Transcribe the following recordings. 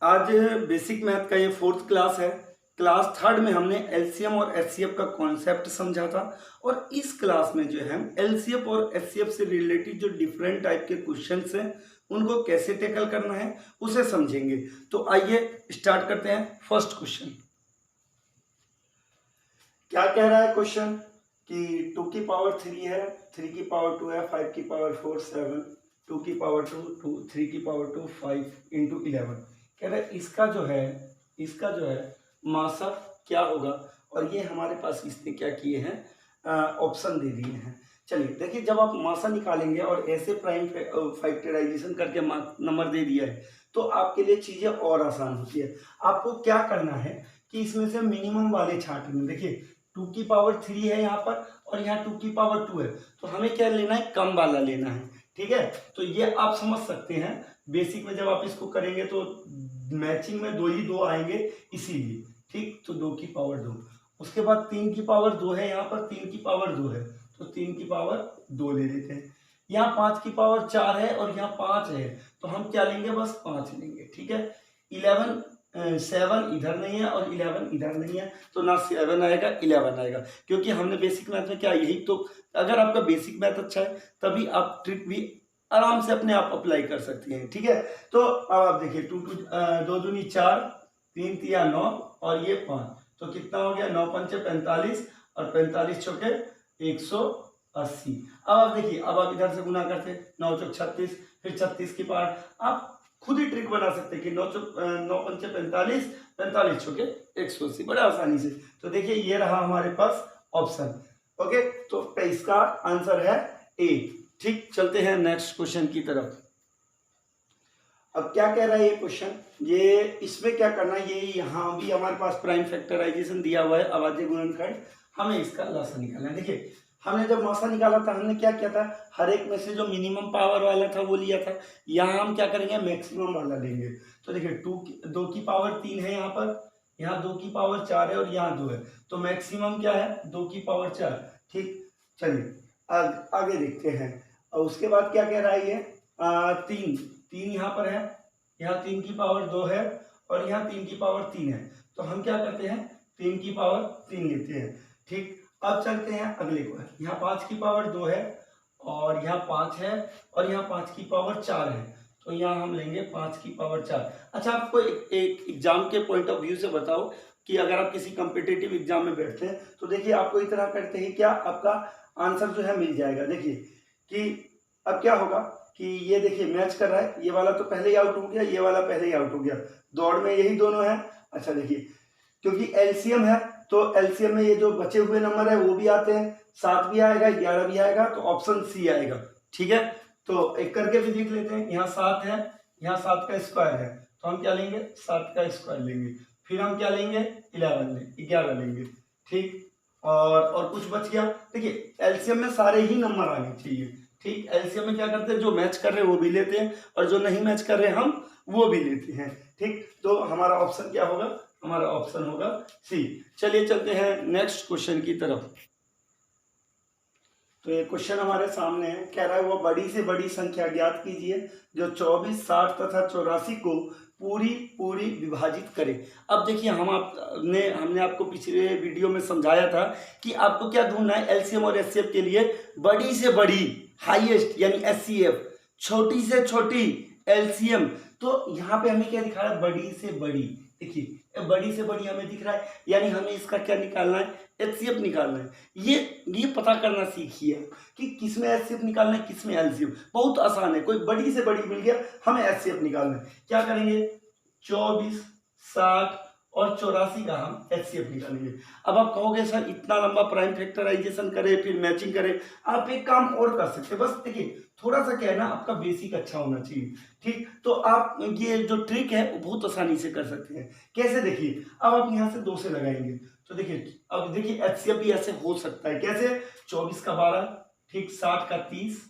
आज basic math का ये फोर्थ क्लास है। क्लास थर्ड में हमने एलसीएम और एचसीएफ का कॉन्सेप्ट समझा था और इस क्लास में जो है हम एलसीएफ और एचसीएफ से रिलेटेड जो डिफरेंट टाइप के क्वेश्चंस हैं उनको कैसे टैकल करना है उसे समझेंगे। तो आइए स्टार्ट करते हैं। फर्स्ट क्वेश्चन क्या कह रहा है क्वेश्चन कि 2 की पावर 3 है, 3 की पावर 2 है, 5 की पावर 4 7, 2 की पावर 2 3 की पावर 2 5 इंटू 11। कह रहा है इसका जो है मासा क्या होगा और ये हमारे पास इसने क्या किए हैं, ऑप्शन दे दिए हैं। चलिए देखिए, जब आप मासा निकालेंगे और ऐसे प्राइम फैक्टराइजेशन करके नंबर दे दिया है तो आपके लिए चीजें और आसान होती है। आपको क्या करना है कि इसमें से मिनिमम वाले छांटने। देखिए 2 की पावर 3 है यहाँ पर और यहाँ 2 की पावर 2 है, तो हमें क्या लेना है, कम वाला लेना है। ठीक है, तो ये आप समझ सकते हैं। बेसिक में जब आप इसको करेंगे तो मैचिंग में 2 ही 2 आएंगे इसीलिए। ठीक, तो 2 की पावर 2, उसके बाद 3 की पावर 2 है, यहाँ पर 3 की पावर 2 है तो 3 की पावर 2 ले लेते हैं। यहाँ 5 की पावर 4 है और यहाँ 5 है तो हम क्या लेंगे, बस 5 लेंगे। ठीक है, 7 इधर नहीं है और 11 इधर नहीं है तो ना 7 आएगा 11 आएगा, क्योंकि हमने बेसिक मैथ में क्या यही तो। अगर आपका बेसिक मैथ अच्छा है तभी आप ट्रिक भी आराम से अपने आप अप्लाई कर सकते हैं। ठीक है, तो अब आप देखिए 2 दूनी 4, 3 तिया 9 और ये 5, तो कितना हो गया, 9 पंचे 45 और 45 चौके 180। अब आप देखिए, अब आप इधर से गुना करते 9 चौक 36, फिर 36 की पावर आप खुद ही ट्रिक बना सकते हैं कि 9 पंचे 45, 45 चौके 180, बड़ा आसानी से। तो देखिए ये रहा हमारे पास ऑप्शन। ओके, तो इसका आंसर है ए। ठीक, चलते हैं नेक्स्ट क्वेश्चन की तरफ। अब क्या कह रहा है ये क्वेश्चन, ये इसमें क्या करना है, ये यहाँ भी हमारे पास प्राइम फैक्टराइजेशन दिया हुआ है, अभाज्य गुणनखंड। हमें इसका लासा निकालना है। देखिए हमने जब मासा निकाला था हमने क्या किया था, हर एक में से जो मिनिमम पावर वाला था वो लिया था। यहाँ हम क्या करेंगे, मैक्सिमम वाला लेंगे। तो देखिए 2 की पावर 3 है यहाँ पर, यहाँ 2 की पावर 4 है और यहाँ 2 है, तो मैक्सिमम क्या है, 2 की पावर 4। ठीक, चलिए आगे देखते हैं। और उसके बाद क्या कह रहा है ये, 3 यहाँ पर है, यहाँ 3 की पावर 2 है और यहाँ 3 की पावर 3 है, तो हम क्या करते हैं 3 की पावर 3 लेते हैं। ठीक, अब चलते हैं अगले को। यहाँ 5 की पावर 2 है और यहाँ 5 है और यहाँ 5 की पावर 4 है, तो यहाँ हम लेंगे 5 की पावर 4। अच्छा, आपको एक एग्जाम के पॉइंट ऑफ व्यू से बताओ कि अगर आप किसी कम्पिटेटिव एग्जाम में बैठते हैं तो देखिए आपको इतना करते ही क्या आपका आंसर जो है मिल जाएगा। देखिए कि अब क्या होगा कि ये देखिए मैच कर रहा है, ये वाला तो पहले ही आउट हो गया, ये वाला पहले ही आउट हो गया, दौड़ में यही दोनों है। अच्छा देखिए, क्योंकि एलसीएम है तो एलसीएम में ये जो बचे हुए नंबर है वो भी आते हैं, 7 भी आएगा 11 भी आएगा, तो ऑप्शन सी आएगा। ठीक है, तो एक करके भी देख लेते हैं। यहाँ 7 है, यहाँ 7 का स्क्वायर है, तो हम क्या लेंगे, 7 का स्क्वायर लेंगे। फिर हम क्या लेंगे, 11 लेंगे। ठीक, और कुछ बच गया। देखिए एलसीएम में सारे ही नंबर आने चाहिए। ठीक, एलसीएम में क्या करते हैं, जो मैच कर रहे हैं वो भी लेते हैं और जो नहीं मैच कर रहे हैं हम वो भी लेते हैं। ठीक, तो हमारा ऑप्शन क्या होगा, हमारा ऑप्शन होगा सी। चलिए चलते हैं नेक्स्ट क्वेश्चन की तरफ। तो ये क्वेश्चन हमारे सामने है, कह रहा है वो बड़ी से बड़ी संख्या ज्ञात कीजिए जो 24, 60 तथा 84 को पूरी विभाजित करे। अब देखिए हमने आपको पिछले वीडियो में समझाया था कि आपको क्या ढूंढना है, एलसीएम और एचसीएफ के लिए बड़ी से बड़ी हाईएस्ट यानी एचसीएफ, छोटी से छोटी एलसीएम। तो यहाँ पे हमें क्या दिखा रहा है, बड़ी से बड़ी। देखिए बड़ी से बड़ी हमें दिख रहा है, यानी हमें इसका क्या निकालना है, एचसीएफ निकालना है। ये पता करना सीखिए कि किसमें एचसीएफ निकालना है, किसमें एलसीएम। बहुत आसान है, कोई बड़ी से बड़ी मिल गया, हमें एचसीएफ निकालना है। क्या करेंगे, 24, 60 और 84 का हम एचसीएफ निकालेंगे। अब आप कहोगे सर इतना लंबा प्राइम फैक्टराइजेशन करे फिर मैचिंग करे, आप एक काम और कर सकते हैं। बस देखिए थोड़ा सा क्या है ना, आपका बेसिक अच्छा होना चाहिए। ठीक, तो आप ये जो ट्रिक है वो बहुत आसानी से कर सकते हैं। कैसे, देखिए अब आप यहाँ से 2 से लगाएंगे तो देखिए, अब देखिए एचसीएफ भी ऐसे हो सकता है। कैसे, 24 का 12, ठीक, 60 का 30,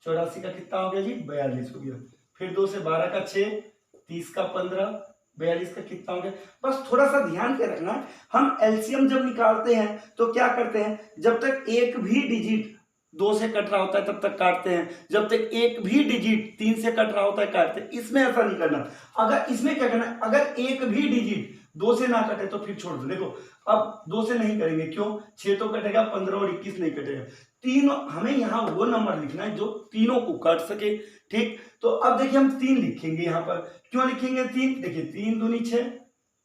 84 का कितना हो गया जी, 42 हो गया। फिर 2 से 12 का 6, 30 का 15, 42 का कितना हो गया। बस थोड़ा सा ध्यान के रखना है, हम एलसीएम जब निकालते हैं तो क्या करते हैं, जब तक एक भी डिजिट 2 से कट रहा होता है तब तक काटते हैं, जब तक एक भी डिजिट 3 से कट रहा होता है काटते हैं। इसमें ऐसा नहीं करना। अगर इसमें क्या करना है, अगर एक भी डिजिट 2 से ना कटे तो फिर छोड़ दो। देखो अब 2 से नहीं करेंगे, क्यों, 6 तो कटेगा, 15 और 21 नहीं कटेगा। तीनों हमें यहाँ वो नंबर लिखना है जो तीनों को काट सके। ठीक, तो अब देखिए हम 3 लिखेंगे यहाँ पर। क्यों लिखेंगे 3? देखिए 3 दूनी 6,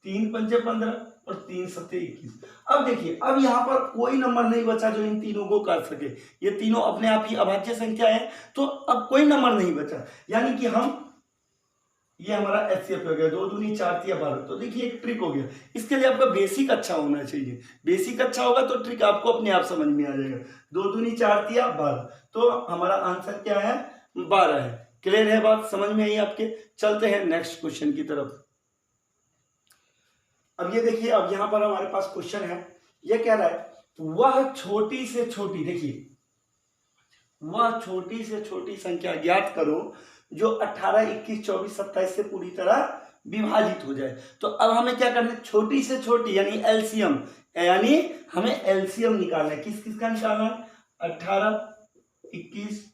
3 पंचे 15 और 3 सत्ते 21। अब देखिए अब यहाँ पर कोई नंबर नहीं बचा जो इन तीनों को काट सके। ये तीनों अपने आप ही अभाज्य संख्या है, तो अब कोई नंबर नहीं बचा, यानी कि हम, ये हमारा एचसीएफ हो गया। 2 दूनी 4 तिया 12। तो देखिए एक ट्रिक हो गया। इसके लिए आपका बेसिक अच्छा होना चाहिए। बेसिक अच्छा होगा तो ट्रिक आपको अपने आप समझ में आ जाएगा। 2 दूनी 4 तिया 12, तो हमारा आंसर क्या है, 12 है। क्लियर है बात, समझ में आई आपके? चलते हैं नेक्स्ट क्वेश्चन की तरफ। अब ये देखिए, अब यहाँ पर हमारे पास क्वेश्चन है, ये कह रहा है वह छोटी से छोटी, देखिए वह छोटी से छोटी संख्या ज्ञात करो जो 18, 21, 24, 27 से पूरी तरह विभाजित हो जाए। तो अब हमें क्या करना है, छोटी से छोटी यानी एलसीएम, यानी हमें एलसीएम निकालना है। किस किस का निकालना है, 18, 21,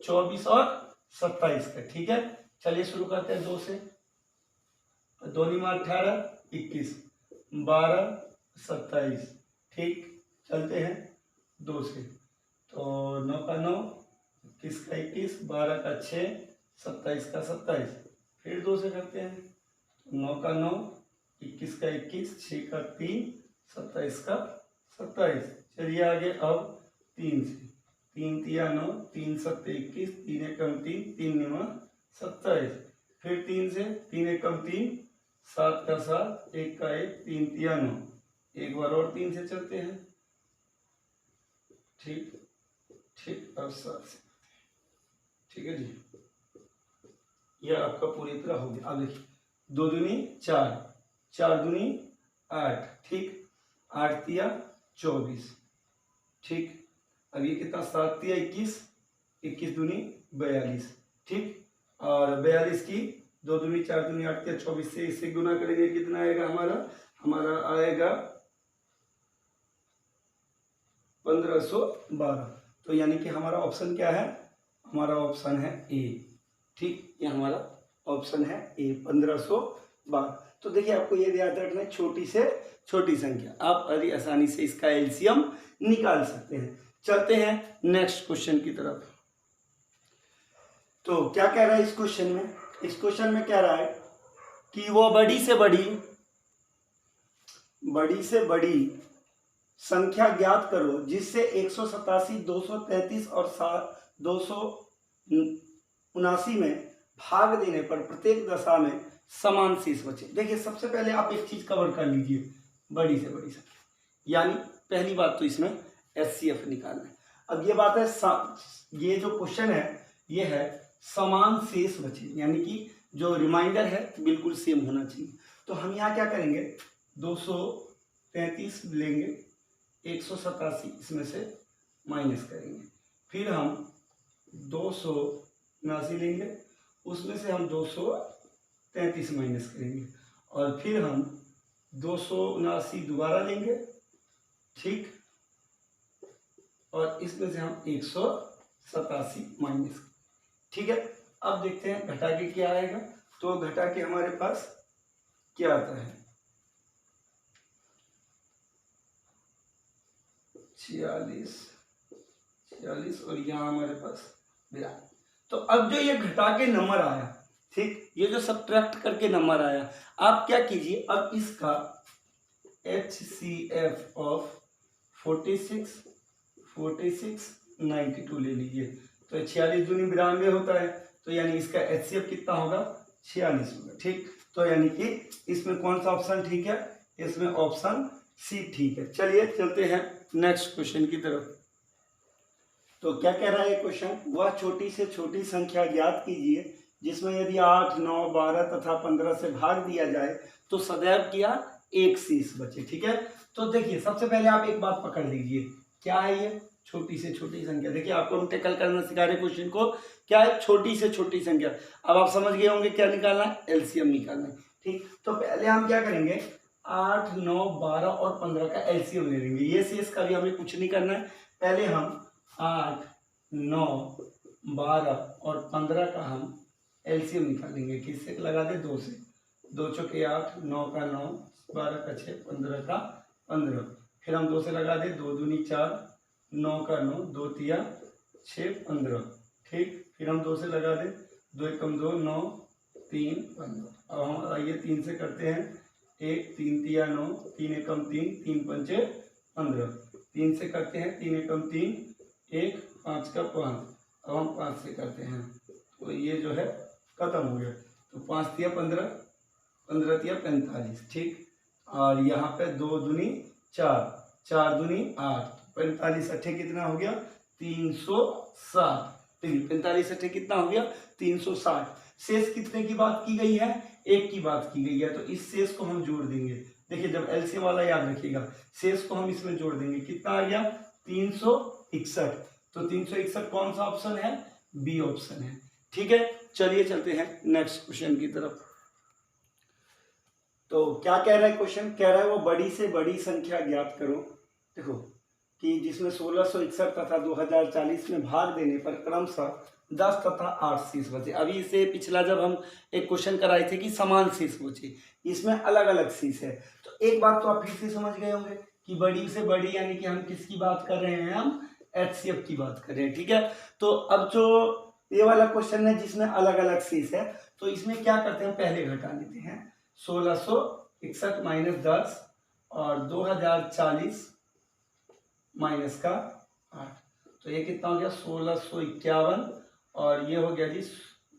24 और 27 का। ठीक है, चलिए शुरू करते हैं 2 से। 2 में 18, 21, 12, 27। ठीक, चलते हैं 2 से। तो 9 का 9, 21 का 21, 12 का 6, 27 का 27। फिर 2 से करते हैं। 9 का 9, 21 का 21, 6 का 3, 27 का 27। चलिए आगे अब 3 से। 3 तिया 9, 3 सत्ते 21, 3 एकम 3, 3 निमा 27। फिर 3 से, 3 एकम 3, 7 का 7, 1 का 1, 3 तिया 9। एक बार और 3 से चलते हैं। ठीक ठीक, अब 7 से। ठीक है जी, यह आपका पूरी तरह हो गया। अब देखिए 2 दूनी 4, 4 दूनी 8। ठीक, 8 तिया 24। ठीक, अब ये कितना, 7 तिया 21, 21 दूनी 42। ठीक, और 42 की 2 दूनी 4 दूनी 8 तिया 24 से इससे गुना करेंगे, कितना आएगा हमारा आएगा 1512। तो यानी कि हमारा ऑप्शन क्या है, हमारा ऑप्शन है ए। ठीक, ये हमारा ऑप्शन है ए, 1512। तो देखिए आपको ये याद रखना है, छोटी से छोटी संख्या आप बड़ी आसानी से इसका एलसीएम निकाल सकते हैं। चलते हैं नेक्स्ट क्वेश्चन की तरफ। तो क्या कह रहा है इस क्वेश्चन में, इस क्वेश्चन में कह रहा है कि वो बड़ी से बड़ी संख्या ज्ञात करो जिससे 187, 233 और 279 में भाग देने पर प्रत्येक दशा में समान शेष बचे। देखिए सबसे पहले आप एक चीज कवर कर लीजिए, बड़ी से बड़ी संख्या, यानी पहली बात तो इसमें एचसीएफ निकालना है। अब ये बात है, ये जो क्वेश्चन है ये है समान शेष बचे, यानी कि जो रिमाइंडर है बिल्कुल सेम होना चाहिए। तो हम यहाँ क्या करेंगे, 233 लेंगे, 187 इसमें से माइनस करेंगे, फिर हम 279 लेंगे, उसमें से हम 233 माइनस करेंगे, और फिर हम 279 दोबारा लेंगे। ठीक, और इसमें से हम 187 माइनस। ठीक है, अब देखते हैं घटा के क्या आएगा। तो घटा के हमारे पास क्या आता है, 46 और यहाँ हमारे पास 42। तो अब जो ये घटा के नंबर आया, ठीक, ये जो सब्ट्रैक्ट करके नंबर आया, आप क्या कीजिए, अब इसका HCF ऑफ 46, 92 ले लीजिए। तो 46 दूनी 92 होता है, तो यानी इसका HCF कितना होगा, 46 होगा। ठीक, तो यानी कि इसमें कौन सा ऑप्शन ठीक है, इसमें ऑप्शन सी ठीक है। चलिए चलते हैं नेक्स्ट क्वेश्चन की तरफ। तो क्या कह रहा है क्वेश्चन, वह छोटी से छोटी संख्या ज्ञात कीजिए जिसमें यदि 8, 9, 12 तथा 15 से भाग दिया जाए तो सदैव क्या एक शेष बचे। ठीक है, तो देखिए सबसे पहले आप एक बात पकड़ लीजिए, क्या है ये छोटी से छोटी संख्या। देखिए आपको हम टैकल करना सिखा रहे क्वेश्चन को, क्या है छोटी से छोटी संख्या। अब आप समझ गए होंगे क्या निकालना है, एलसीएम निकालना है। ठीक, तो पहले हम क्या करेंगे, 8, 9, 12 और 15 का एलसीएम ले लेंगे। ये शेष का भी हमें कुछ नहीं करना है, पहले हम 8, 9, 12 और 15 का हम एलसीएम निकालेंगे। किससे लगा दे? 2 से। 2 चौके 8, 9 का 9, 12 का 6, 15 का 15। फिर हम 2 से लगा दे, 2 दूनी 4, 9 का 9, 2 तिया 6, 15। ठीक, फिर हम 2 से लगा दे, 2 एकम 2, 9, 3, 15। अब हम आइए 3 से करते हैं, 1, 3 तिया 9, 3 एकम 3, 3 पंचे 15। 3 से करते हैं, 3 एकम 3, 1, 5 का 5। अब हम 5 से करते हैं, तो ये जो है खत्म हो गया। तो 5 तिया 15, 15 तिया 45। ठीक, और यहाँ पे 2 दूनी 4, 4 दूनी 8, 45 अट्ठे कितना हो गया? 360। देखिए 45 अट्ठे कितना हो गया? 360। शेष कितने की बात की गई है? 1 की बात की गई है, तो इस शेष को हम जोड़ देंगे। देखिए जब एलसीएम वाला याद रखिएगा, शेष को हम इसमें जोड़ देंगे। कितना आ गया? 361। तो 361 कौन सा ऑप्शन है? बी ऑप्शन है। ठीक है, चलिए चलते हैं नेक्स्ट क्वेश्चन की तरफ। तो क्या कह रहा है क्वेश्चन? कह रहा है वो बड़ी से बड़ी संख्या ज्ञात करो। देखो कि जिसमें 1661 तथा 2040 में भाग देने पर क्रमशः 10 तथा 8 शेष बचे। अभी इसे पिछला जब हम एक क्वेश्चन कराए थे कि समान शेष बचे, इसमें अलग अलग शेष है। तो एक बात तो आप फिर से समझ गए होंगे कि बड़ी से बड़ी यानी कि हम किसकी बात कर रहे हैं? हम एचसीएफ की बात कर रहे हैं। ठीक है, तो अब जो ये वाला क्वेश्चन है जिसमें अलग अलग शेष है, तो इसमें क्या करते हैं? पहले घटा लेते हैं। 1661 माइनस 10 और 2040 माइनस का 8, तो ये कितना हो गया? 1651 और ये हो गया जी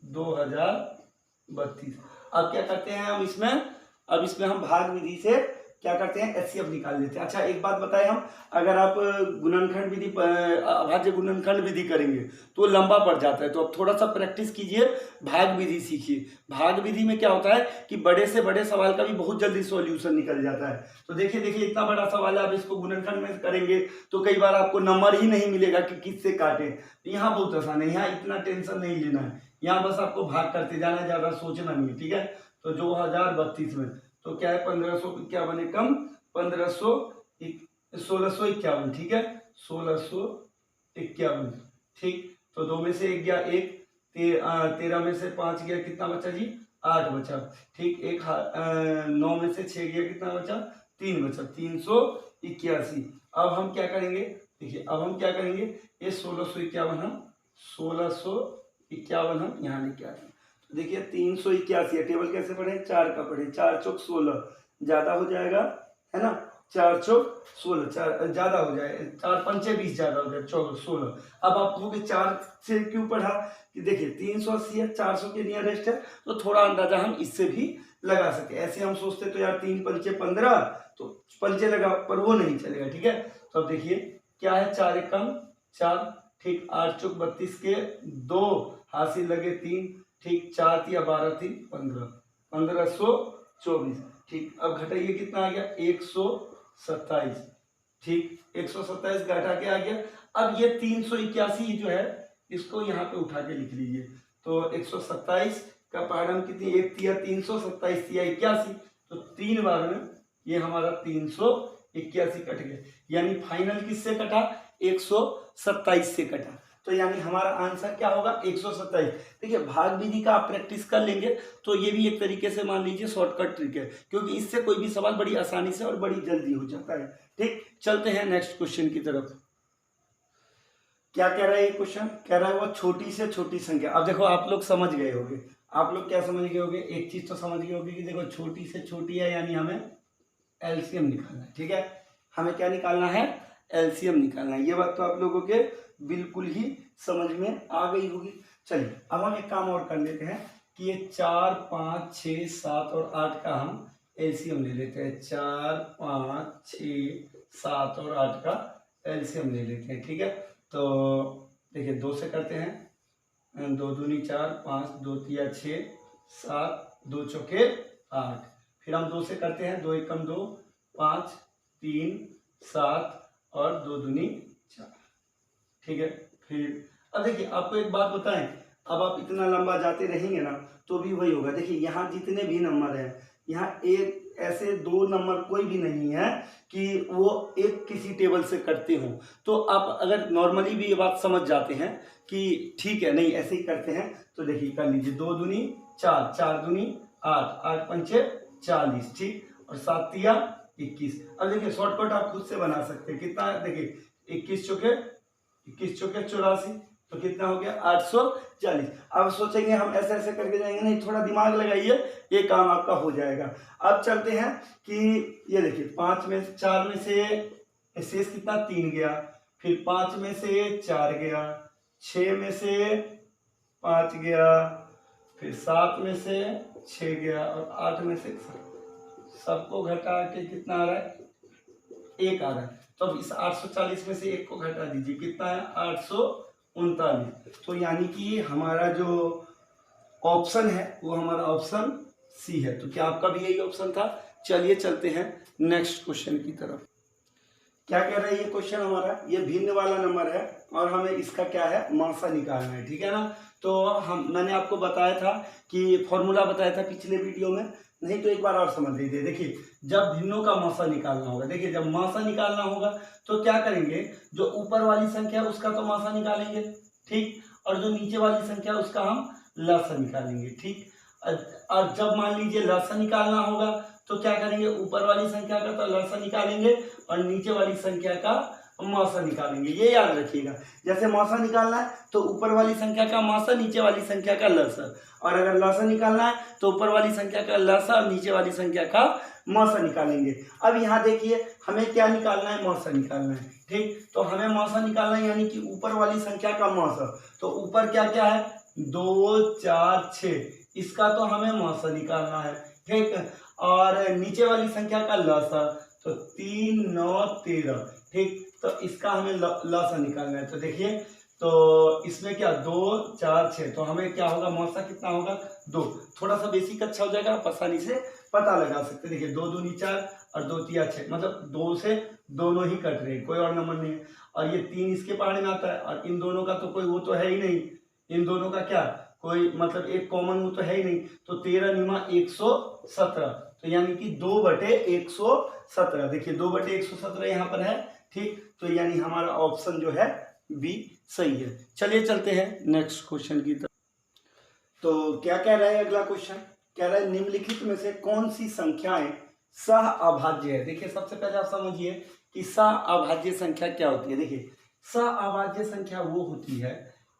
2032। अब क्या करते हैं हम इसमें? अब इसमें हम भाग विधि से क्या करते हैं? एचसीएफ निकाल लेते हैं। अच्छा एक बात बताएं, हम अगर आप गुणनखंड विधि अभाज्य गुणनखंड विधि करेंगे तो लंबा पड़ जाता है, तो अब थोड़ा सा प्रैक्टिस कीजिए, भाग विधि सीखिए। भाग विधि में क्या होता है कि बड़े से बड़े सवाल का भी बहुत जल्दी सॉल्यूशन निकल जाता है। तो देखिए देखिए इतना बड़ा सवाल है, आप इसको गुणनखंड में करेंगे तो कई बार आपको नंबर ही नहीं मिलेगा कि किससे काटें। यहाँ बहुत आसान है, यहाँ इतना टेंशन नहीं लेना है, यहाँ बस आपको भाग करते जाना है, ज्यादा सोचना नहीं है। ठीक है, तो 2032 में तो क्या है? 1551 एकम 1651। ठीक है, 1651। ठीक, तो 2 में से 1 गया 1, 13 में से 5 गया, कितना बचा जी? 8 बचा। ठीक, 9 में से 6 गया, कितना बचा? 3 बचा, 381। अब हम क्या करेंगे? देखिए अब हम क्या करेंगे? ये 1651 हम 1651 हम यहाँ लेके आते हैं। देखिए 381 टेबल कैसे पढ़े? 4 का पढ़े, 4 चौक 16 ज्यादा हो जाएगा, है ना? 4 चौक 16 4 ज्यादा हो जाएगा, 4 पंचे 20 ज्यादा हो जाएगा, 16। अब आप कहोगे 4 से क्यों पढ़ा? कि देखिए 380 है, 400 के नियरेस्ट है, तो थोड़ा अंदाजा हम इससे भी लगा सके। ऐसे हम सोचते तो यार 3 पंचे 15, तो पंचे लगा, पर वो नहीं चलेगा। ठीक है, तो अब देखिए क्या है? 4 एकम 4। ठीक, 8 चौक 32 के 2 हासिल लगे 3। ठीक, 4 तिया 12 3 15, 1524। ठीक, अब घटाइए, कितना आ गया? 127। ठीक, 127 घटा के आ गया। अब ये 381 जो है इसको यहाँ पे उठा के लिख लीजिए। तो 127 का पारम कितनी? 1 तिया 327 तिया 81, तो 3 बार में ये हमारा 381 कट गया। यानी फाइनल किससे कटा? 127 से कटा। तो यानी हमारा आंसर क्या होगा? 127। देखिए भाग विधि का आप प्रैक्टिस कर लेंगे तो ये भी एक तरीके से मान लीजिए शॉर्टकट ट्रिक है, क्योंकि इससे कोई भी सवाल बड़ी आसानी से और बड़ी जल्दी हो जाता है। ठीक, चलते हैं नेक्स्ट क्वेश्चन की तरफ। क्या कह रहा है ये क्वेश्चन? कह रहा है वो छोटी से छोटी संख्या। अब देखो आप लोग समझ गए होंगे, आप लोग क्या समझ गए होंगे? एक चीज तो समझ गए होंगे कि देखो छोटी से छोटी है यानी हमें एलसीएम निकालना है। ठीक है, हमें क्या निकालना है? एलसीएम निकालना है। ये बात तो आप लोगों के बिल्कुल ही समझ में आ गई होगी। चलिए अब हम एक काम और कर लेते हैं कि ये 4 5 6 7 और 8 का हम एलसीएम ले लेते हैं। 4 5 6 7 और 8 का एलसीएम ले लेते हैं। ठीक है, तो देखिए 2 से करते हैं, 2 दूनी 4, 5 2 तिया 6 7 2 चौके 8। फिर हम 2 से करते हैं, 2 एकम 2 5 3 7 और 2 दूनी 4। ठीक है, फिर अब देखिए आपको एक बात बताएं, अब आप इतना लंबा जाते रहेंगे ना तो भी वही होगा। देखिए यहाँ जितने भी नंबर हैं यहाँ एक ऐसे दो नंबर कोई भी नहीं है कि वो एक किसी टेबल से करते हों। तो आप अगर नॉर्मली भी ये बात समझ जाते हैं कि ठीक है, नहीं ऐसे ही करते हैं, तो देखिए कर लीजिए, 2 दूनी 4, 4 दूनी 8, 8 पंचे 40, ठीक, और 7 तिया 21। अब देखिए शॉर्टकट आप खुद से बना सकते हैं, कितना है देखिए 21 चौके 84, तो कितना हो गया 840। अब सोचेंगे हम ऐसे ऐसे करके जाएंगे, नहीं थोड़ा दिमाग लगाइए, ये काम आपका हो जाएगा। अब चलते हैं कि ये देखिए 4 में से शेष कितना 3 गया, फिर 5 में से 4 गया, 6 में से 5 गया, फिर 7 में से 6 गया, और 8 में से सबको घटा के कितना आ रहा है 1 आ रहा है। तो अब इस 840 में से 1 को घटा दीजिए, कितना है 839। तो यानी कि हमारा जो ऑप्शन है वो हमारा ऑप्शन सी है। तो क्या आपका भी यही ऑप्शन था? चलिए चलते हैं नेक्स्ट क्वेश्चन की तरफ। क्या कह रहा है ये क्वेश्चन हमारा, ये भिन्न वाला नंबर है और हमें इसका क्या है मासा निकालना है, ठीक है ना। तो मैंने आपको बताया था कि फॉर्मूला बताया था पिछले वीडियो में, नहीं तो एक बार और समझ लीजिए। देखिए जब भिन्नों का मासा निकालना होगा, देखिए जब मासा निकालना होगा तो क्या करेंगे, जो ऊपर वाली संख्या है उसका तो मासा निकालेंगे, ठीक, और जो नीचे वाली संख्या है उसका हम लसा निकालेंगे, ठीक। और जब मान लीजिए लसा निकालना होगा तो क्या करेंगे, ऊपर वाली संख्या का तो लसा निकालेंगे और नीचे वाली संख्या का मासा निकालेंगे। ये याद रखिएगा, जैसे मासा निकालना है तो ऊपर वाली संख्या का मासा, नीचे वाली संख्या का लसा, और अगर लसा निकालना है तो ऊपर वाली संख्या का लसा और नीचे वाली संख्या का मासा निकालेंगे। अब यहाँ देखिए हमें क्या निकालना है, मासा निकालना है, ठीक। तो हमें मासा निकालना है यानी कि ऊपर वाली संख्या का मासा। तो ऊपर क्या क्या है 2 4 6, इसका तो हमें मासा निकालना है, ठीक। और नीचे वाली संख्या का लसा, तो 3 9 13, ठीक। तो इसका हमें लसा निकालना है। तो देखिए तो इसमें क्या 2 4 6, तो हमें क्या होगा मासा कितना होगा 2। थोड़ा सा बेसिक अच्छा हो जाएगा, आप आसानी से पता लगा सकते। देखिए 2 दूनी 4 और 2 तिया 6, मतलब 2 से दोनों ही कट रहे हैं, कोई और नंबर नहीं है। और ये 3 इसके पहाड़ में आता है और इन दोनों का तो कोई वो तो है ही नहीं, इन दोनों का क्या कोई मतलब एक कॉमन वो तो है ही नहीं। तो 13 निमा 117, तो यानी कि 2/117। देखिए 2/117 यहाँ पर है, ठीक। तो यानी हमारा ऑप्शन जो है बी सही है। चलिए चलते हैं नेक्स्ट क्वेश्चन की तरफ। तो क्या कह रहा है अगला क्वेश्चन, कह रहा है निम्नलिखित में से कौन सी संख्याएं सह अभाज्य है। देखिए सबसे पहले आप समझिए कि सह अभाज्य संख्या क्या होती है। देखिए सह अभाज्य संख्या वो होती है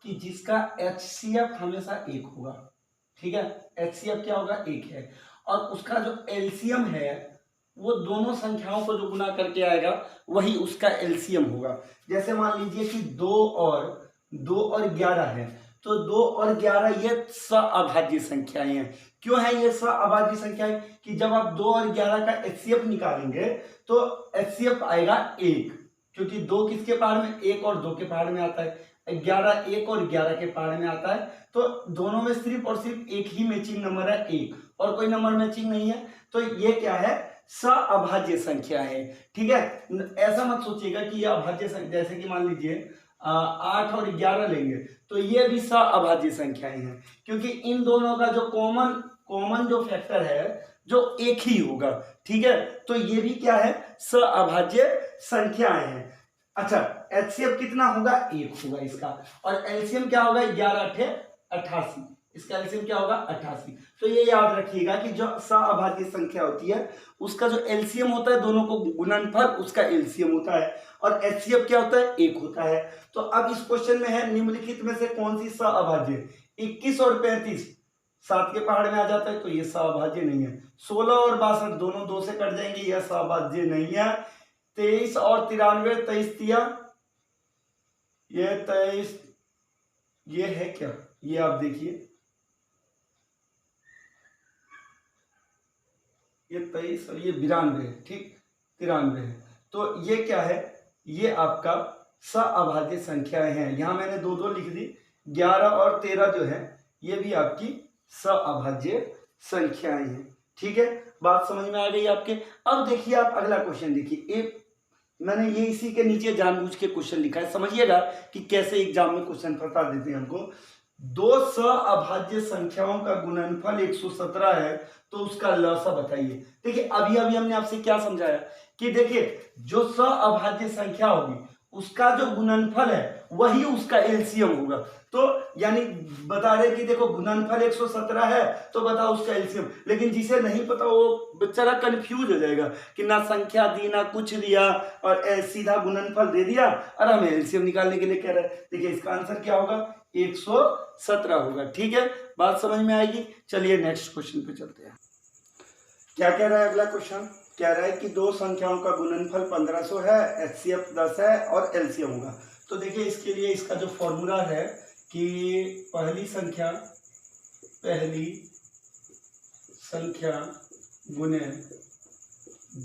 कि जिसका HCF हमेशा 1 होगा, ठीक है। HCF क्या होगा 1 है, और उसका जो एलसीएम है वो दोनों संख्याओं को जो गुना करके आएगा वही उसका एलसीएम होगा। जैसे मान लीजिए कि 2 और 11 है, तो 2 और 11 ये सअभाज्य संख्याएं हैं। क्यों है ये सअभाज्य संख्याएं कि जब आप 2 और 11 का HCF निकालेंगे तो HCF आएगा 1, क्योंकि 2 किसके पहाड़ में 1 और 2 के पहाड़ में आता है, 11 1 और 11 के पहाड़ में आता है। तो दोनों में सिर्फ और सिर्फ एक ही मैचिंग नंबर है 1, और कोई नंबर मैचिंग नहीं है। तो ये क्या है सअभाज्य संख्या है, ठीक है। ऐसा मत सोचिएगा कि ये अभाज्य संख्या, जैसे कि मान लीजिए 8 और 11 लेंगे तो ये भी सअभाज्य संख्याएं हैं, क्योंकि इन दोनों का जो कॉमन जो फैक्टर है जो एक ही होगा, ठीक है। तो ये भी क्या है सअभाज्य संख्याएं हैं। अच्छा HCF कितना होगा 1 होगा इसका, और एलसीएम क्या होगा 11 8 88, इसका एलसीएम क्या होगा 88। तो ये याद रखिएगा कि जो सअभाज्य संख्या होती है उसका जो एलसीएम होता है, दोनों को गुणनफल उसका एलसीएम होता है, और HCF क्या होता है 1 होता है। तो अब इस क्वेश्चन में है निम्नलिखित में से कौन सी सअभाज्य, 21 और 35 7 के पहाड़ में आ जाता है तो ये सअभाज्य नहीं है। 16 और 62 दोनों 2 से कट जाएंगे, यह सअभाज्य नहीं है। 23 और 93 23 तिया ये 23, ये है क्या, ये आप देखिए ये 23 और ये 92 है, ठीक 93 है। तो ये क्या है, ये आपका सअभाज्य संख्याएं हैं। यहां मैंने 2 लिख दी, 11 और 13 जो है ये भी आपकी सअभाज्य संख्याएं हैं, ठीक है। बात समझ में आ गई आपके। अब देखिए आप अगला क्वेश्चन देखिए, एक मैंने ये इसी के नीचे जानबूझ के क्वेश्चन लिखा है, समझिएगा कि कैसे एग्जाम में क्वेश्चन फंसा देते हैं हमको। 2 सअभाज्य संख्याओं का गुणनफल 117 है तो उसका लसा बताइए। देखिए अभी अभी हमने आपसे क्या समझाया कि देखिए जो सअभाज्य संख्या होगी उसका जो गुणनफल है वही उसका एलसीएम होगा। तो यानी बता रहे कि देखो गुणनफल 117 है तो बताओ उसका एलसीएम, लेकिन जिसे नहीं पता वो बेचारा कंफ्यूज हो जाएगा कि ना संख्या दी ना कुछ दिया और सीधा गुणनफल दे दिया और हमें एलसीएम निकालने के लिए कह रहा है। देखिए इसका आंसर क्या होगा, 117 होगा। ठीक है, बात समझ में आएगी। चलिए नेक्स्ट क्वेश्चन पे चलते हैं। क्या कह रहा है अगला क्वेश्चन, कह रहा है कि दो संख्याओं का गुणनफल 1500 है, एचसीएफ 10 है और एलसीएम होगा। तो देखिए इसके लिए इसका जो फॉर्मूला है कि पहली संख्या गुने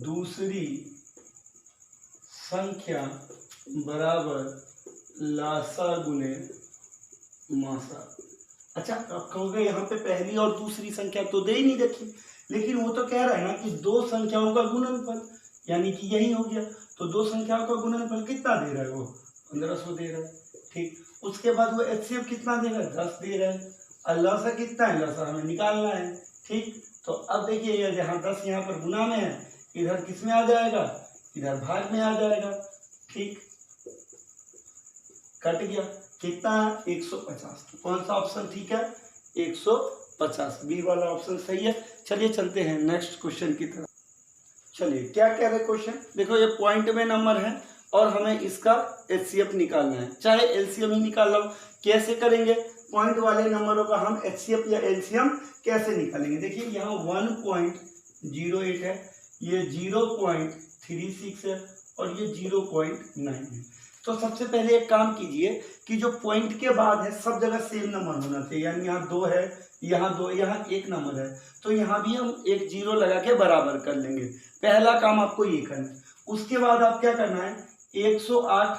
दूसरी संख्या बराबर लासा गुने मासा। अच्छा अब कहोगे यहाँ पे पहली और दूसरी संख्या तो दे ही नहीं रखी, लेकिन वो तो कह रहा है ना कि दो संख्याओं का गुणनफल, यानी कि यही हो गया। तो दो संख्याओं का गुणनफल कितना दे रहा है, वो 1500 दे रहा है। ठीक, उसके बाद वो एचसीएफ कितना दे रहा है, 10 दे रहा है। और लसा कितना है, लसा हमें निकालना है। ठीक, तो अब देखिए ये जहाँ 10 यहाँ पर गुना में है, इधर किस में आ जाएगा, इधर भाग में आ जाएगा। ठीक, कट गया, कितना है 150। तो कौन सा ऑप्शन ठीक है, 150, बी वाला ऑप्शन सही है। चलिए चलते हैं नेक्स्ट क्वेश्चन की तरफ। चलिए क्या कह रहे क्वेश्चन, देखो ये पॉइंट में नंबर है और हमें इसका एचसीएफ निकालना है, चाहे एलसीएम ही निकाल लो। कैसे करेंगे, पॉइंट वाले नंबरों का हम एचसीएफ या एलसीएम कैसे निकालेंगे। देखिए यहाँ 1.08 है, ये 0.36 है और ये 0.9 है। तो सबसे पहले एक काम कीजिए कि जो पॉइंट के बाद है सब जगह सेम नंबर होना चाहिए, यानी यहाँ 2 है, यहाँ 2, यहाँ 1 नंबर है, तो यहाँ भी हम एक 0 लगा के बराबर कर लेंगे। पहला काम आपको ये करना है। उसके बाद आप क्या करना है, 108,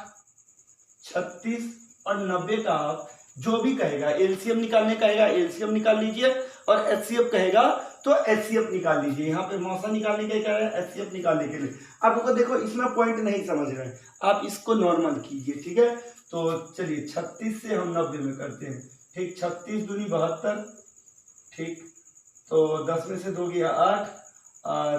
36 और 90 का आप जो भी कहेगा, एलसीएम निकालने कहेगा एलसीएम निकाल लीजिए और एचसीएफ कहेगा तो एचसीएफ निकाल लीजिए। यहाँ पे मौसा निकालने के लिए कह रहे हैं, एचसीएफ निकालने के लिए। आपको देखो इसमें पॉइंट नहीं समझ रहे हैं, आप इसको नॉर्मल कीजिए। ठीक है, तो चलिए 36 से हम 90 में करते हैं। ठीक, 36 दूनी 72। ठीक, तो 10 में से 2 गया 8 और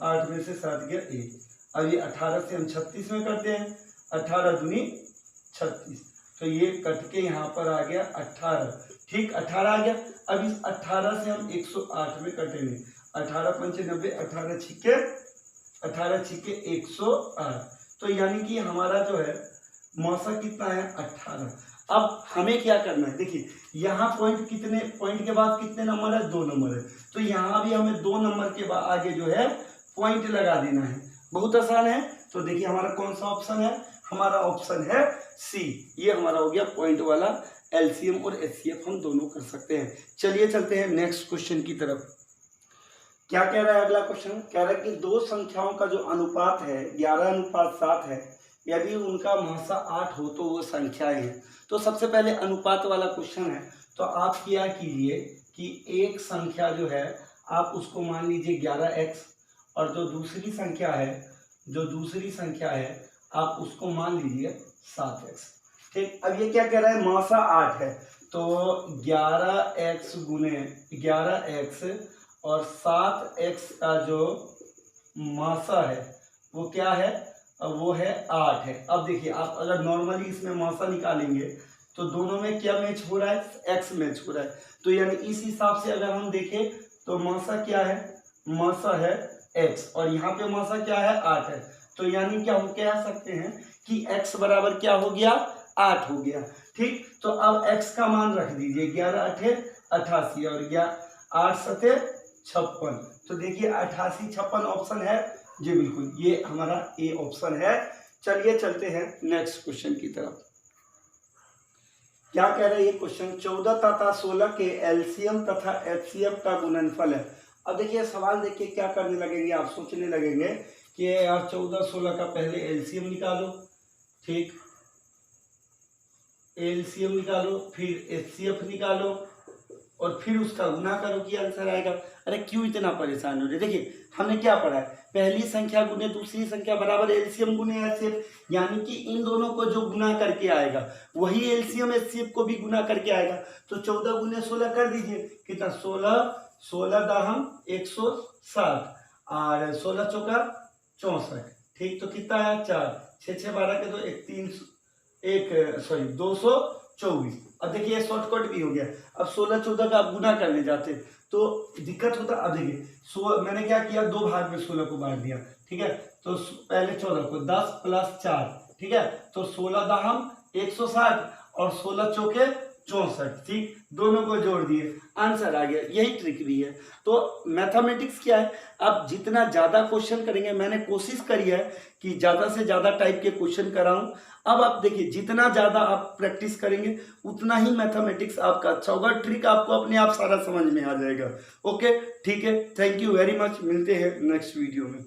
8 में से 7 गया 1। अब ये 18 से हम 36 में करते हैं, 18 दूनी 36, तो ये कट के यहाँ पर आ गया 18। ठीक, 18 आ गया। अब इस 18 से हम 108 में कटेंगे, 18 पंचे 90, 18 छिके 108। तो यानी कि हमारा जो है मौसा कितना है, 18। अब हमें क्या करना है, देखिए यहाँ पॉइंट के बाद कितने नंबर है, 2 नंबर है, तो यहाँ भी हमें 2 नंबर के बाद आगे जो है पॉइंट लगा देना है। बहुत आसान है। तो देखिए हमारा कौन सा ऑप्शन है, हमारा ऑप्शन है सी, ये हमारा हो गया पॉइंट वाला। एलसीएम और एचसीएफ हम दोनों कर सकते हैं। चलिए चलते हैं नेक्स्ट क्वेश्चन की तरफ। क्या कह रहा है अगला क्वेश्चन, कह रहा है कि दो संख्याओं का जो अनुपात है 11:7 है, यदि उनका महसा 8 हो तो वो संख्याएं हैं। तो सबसे पहले अनुपात वाला क्वेश्चन है, तो आप क्या कीजिए कि एक संख्या जो है आप उसको मान लीजिए 11x और जो दूसरी संख्या है आप उसको मान लीजिए 7x। ठीक, अब ये क्या कह रहा है, मौसा 8 है, तो 11x गुने 11x और 7x का जो मौसा है वो क्या है, वो है 8 है। अब देखिए आप अगर नॉर्मली इसमें मौसा निकालेंगे तो दोनों में क्या मैच हो रहा है, x मैच हो रहा है। तो यानी इस हिसाब से अगर हम देखें तो मौसा क्या है, मौसा है x और यहाँ पे मौसा क्या है, 8 है। तो यानी क्या हम कह सकते हैं कि x बराबर क्या हो गया, 8 हो गया। ठीक, तो अब x का मान रख दीजिए, 11×8 = 88 और 8×7 = 56। तो देखिए 88, 56 ऑप्शन है जी, बिल्कुल ये हमारा ए ऑप्शन है। चलिए चलते हैं नेक्स्ट क्वेश्चन की तरफ। क्या कह रहा है ये क्वेश्चन, 14 तथा 16 के एलसीएम तथा एचसीएफ का गुणनफल है। अब देखिए सवाल देखिए क्या करने लगेंगे, आप सोचने लगेंगे कि यार 14 16 का पहले एलसीएम निकालो। ठीक, एलसीएम निकालो, फिर एचसीएफ निकालो और फिर उसका गुना करो कि आंसर आएगा। अरे क्यों इतना परेशान हो रहे, देखिए हमने क्या पढ़ा है, पहली संख्या गुने दूसरी संख्या बराबर एलसीएम गुने एचसीएफ, यानी कि इन दोनों को जो गुना करके आएगा वही एलसीएम एचसीएफ को भी गुना करके आएगा। तो 14 गुने 16 कर दीजिए, कितना, 16 16 दाहम 160 और 16 चौका 64। ठीक, तो कितना आया 4, 6 6 12 के 2 1 224। अब देखिए शॉर्टकट भी हो गया। अब 16 14 का आप गुना करने जाते तो दिक्कत होता। अब देखिए मैंने क्या किया, 2 भाग में 16 को बांट दिया। ठीक है, तो पहले 14 को 10 + 4, ठीक है, तो 16 दाहम 160 और 16 चौके 64। ठीक, दोनों को जोड़ दिए, आंसर आ गया। यही ट्रिक भी है। तो मैथमेटिक्स क्या है, आप जितना ज़्यादा क्वेश्चन करेंगे, मैंने कोशिश करी है कि ज़्यादा से ज़्यादा टाइप के क्वेश्चन कराऊं। अब आप देखिए जितना ज़्यादा आप प्रैक्टिस करेंगे उतना ही मैथमेटिक्स आपका अच्छा होगा, ट्रिक आपको अपने आप सारा समझ में आ जाएगा। ओके, ठीक है, थैंक यू वेरी मच, मिलते हैं नेक्स्ट वीडियो में।